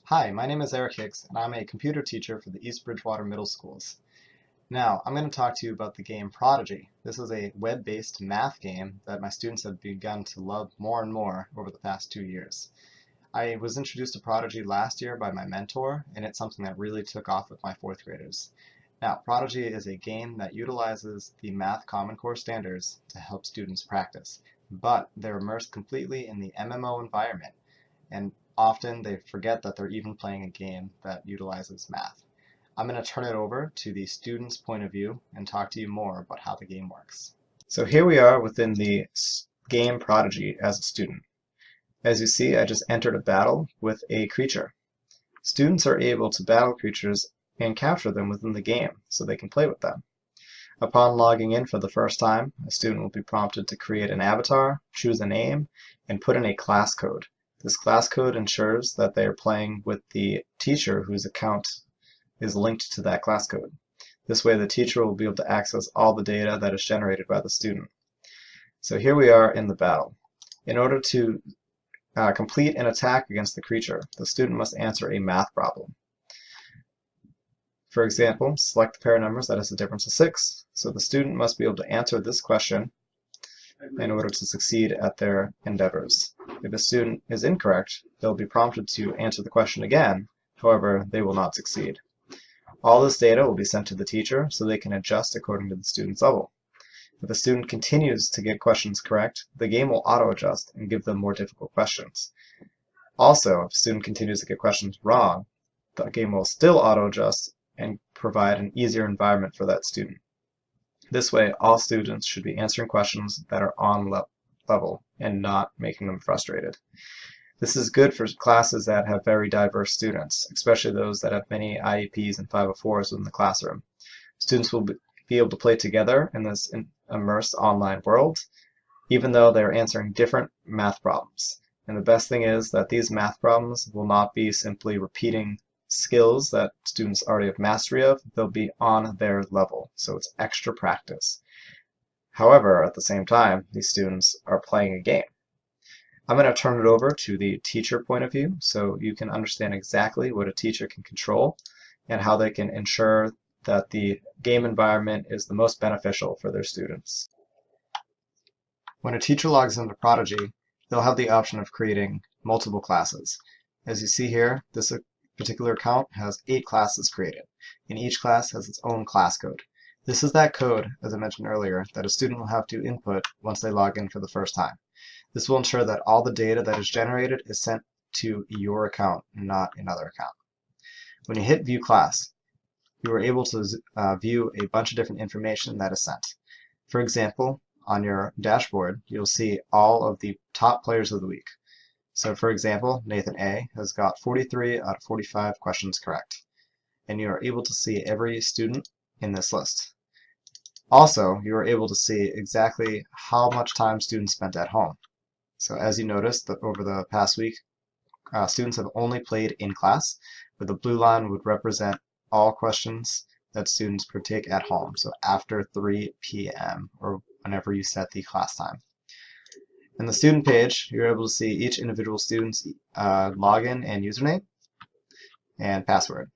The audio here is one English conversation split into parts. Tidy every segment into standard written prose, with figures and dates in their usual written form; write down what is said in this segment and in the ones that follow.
Hi, my name is Eric Hicks, and I'm a computer teacher for the East Bridgewater Middle Schools. Now, I'm going to talk to you about the game Prodigy. This is a web-based math game that my students have begun to love more and more over the past 2 years. I was introduced to Prodigy last year by my mentor, and it's something that really took off with my fourth graders. Now, Prodigy is a game that utilizes the Math Common Core standards to help students practice, but they're immersed completely in the MMO environment, and often they forget that they're even playing a game that utilizes math. I'm going to turn it over to the student's point of view and talk to you more about how the game works. So here we are within the game Prodigy as a student. As you see, I just entered a battle with a creature. Students are able to battle creatures and capture them within the game so they can play with them. Upon logging in for the first time, a student will be prompted to create an avatar, choose a name, and put in a class code. This class code ensures that they are playing with the teacher whose account is linked to that class code. This way the teacher will be able to access all the data that is generated by the student. So here we are in the battle. In order to complete an attack against the creature, the student must answer a math problem. For example, select the pair of numbers that has a difference of 6. So the student must be able to answer this question in order to succeed at their endeavors. If a student is incorrect, they'll be prompted to answer the question again, however, they will not succeed. All this data will be sent to the teacher so they can adjust according to the student's level. If a student continues to get questions correct, the game will auto-adjust and give them more difficult questions. Also, if a student continues to get questions wrong, the game will still auto-adjust and provide an easier environment for that student. This way, all students should be answering questions that are on level and not making them frustrated. This is good for classes that have very diverse students, especially those that have many IEPs and 504s within the classroom. Students will be able to play together in this immersed online world, even though they're answering different math problems. And the best thing is that these math problems will not be simply repeating skills that students already have mastery of. They'll be on their level, so it's extra practice. However, at the same time, these students are playing a game. I'm going to turn it over to the teacher point of view so you can understand exactly what a teacher can control and how they can ensure that the game environment is the most beneficial for their students. When a teacher logs into Prodigy, they'll have the option of creating multiple classes. As you see here, this particular account has 8 classes created, and each class has its own class code. This is that code, as I mentioned earlier, that a student will have to input once they log in for the first time. This will ensure that all the data that is generated is sent to your account, not another account. When you hit View Class, you are able to view a bunch of different information that is sent. For example, on your dashboard, you'll see all of the top players of the week. So for example, Nathan A. has got 43 out of 45 questions correct. And you are able to see every student in this list. Also, you are able to see exactly how much time students spent at home. So as you notice, that over the past week, students have only played in class, where the blue line would represent all questions that students partake at home, so after 3 p.m. or whenever you set the class time. In the student page, you're able to see each individual student's login and username and password.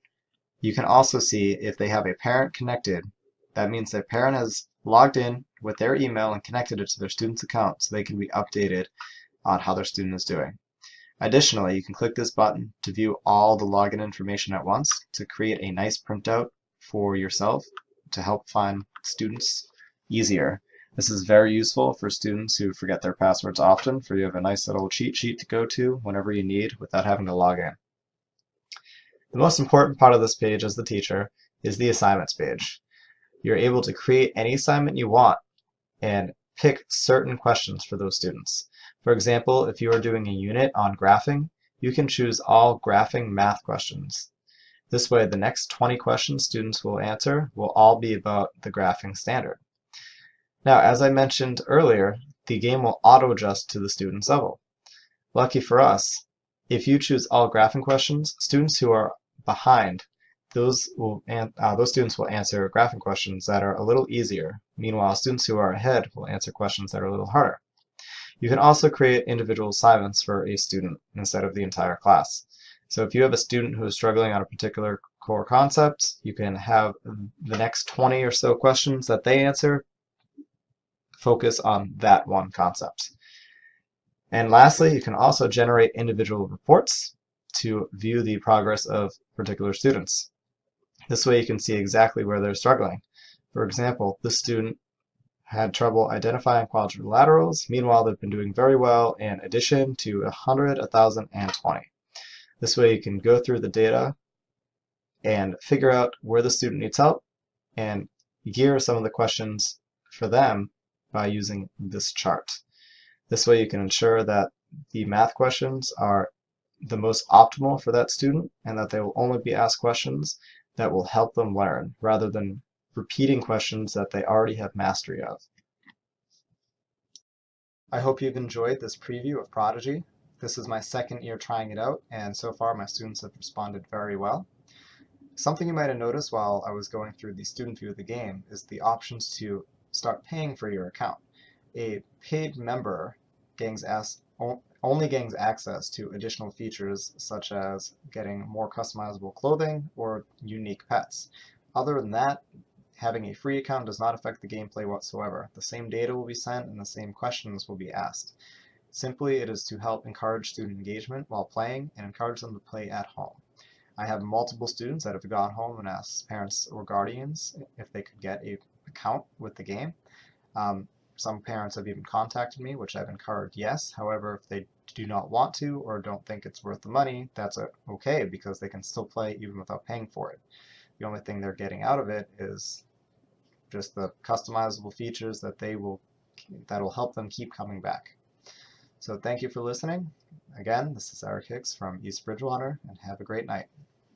You can also see if they have a parent connected. That means their parent has logged in with their email and connected it to their student's account so they can be updated on how their student is doing. Additionally, you can click this button to view all the login information at once to create a nice printout for yourself to help find students easier. This is very useful for students who forget their passwords often, for you have a nice little cheat sheet to go to whenever you need without having to log in. The most important part of this page as the teacher is the assignments page. You're able to create any assignment you want and pick certain questions for those students. For example, if you are doing a unit on graphing, you can choose all graphing math questions. This way, the next 20 questions students will answer will all be about the graphing standard. Now, as I mentioned earlier, the game will auto-adjust to the student's level. Lucky for us, if you choose all graphing questions, students who are behind, those students will answer graphing questions that are a little easier. Meanwhile, students who are ahead will answer questions that are a little harder. You can also create individual assignments for a student instead of the entire class. So if you have a student who is struggling on a particular core concept, you can have the next 20 or so questions that they answer focus on that one concept. And lastly, you can also generate individual reports to view the progress of particular students. This way you can see exactly where they're struggling. For example, this student had trouble identifying quadrilaterals. Meanwhile, they've been doing very well in addition to 100, 1,000, and 20. This way you can go through the data and figure out where the student needs help and gear some of the questions for them by using this chart. This way you can ensure that the math questions are the most optimal for that student and that they will only be asked questions that will help them learn rather than repeating questions that they already have mastery of. I hope you've enjoyed this preview of Prodigy. This is my second year trying it out, and so far my students have responded very well. Something you might have noticed while I was going through the student view of the game is the options to start paying for your account. A paid member only gains access to additional features such as getting more customizable clothing or unique pets. Other than that, having a free account does not affect the gameplay whatsoever. The same data will be sent and the same questions will be asked. Simply, it is to help encourage student engagement while playing and encourage them to play at home. I have multiple students that have gone home and asked parents or guardians if they could get an account with the game. Some parents have even contacted me, which I've encouraged yes. However, if they do not want to or don't think it's worth the money, that's okay because they can still play even without paying for it. The only thing they're getting out of it is just the customizable features that'll help them keep coming back. So thank you for listening. Again, this is Eric Hicks from East Bridgewater, and have a great night.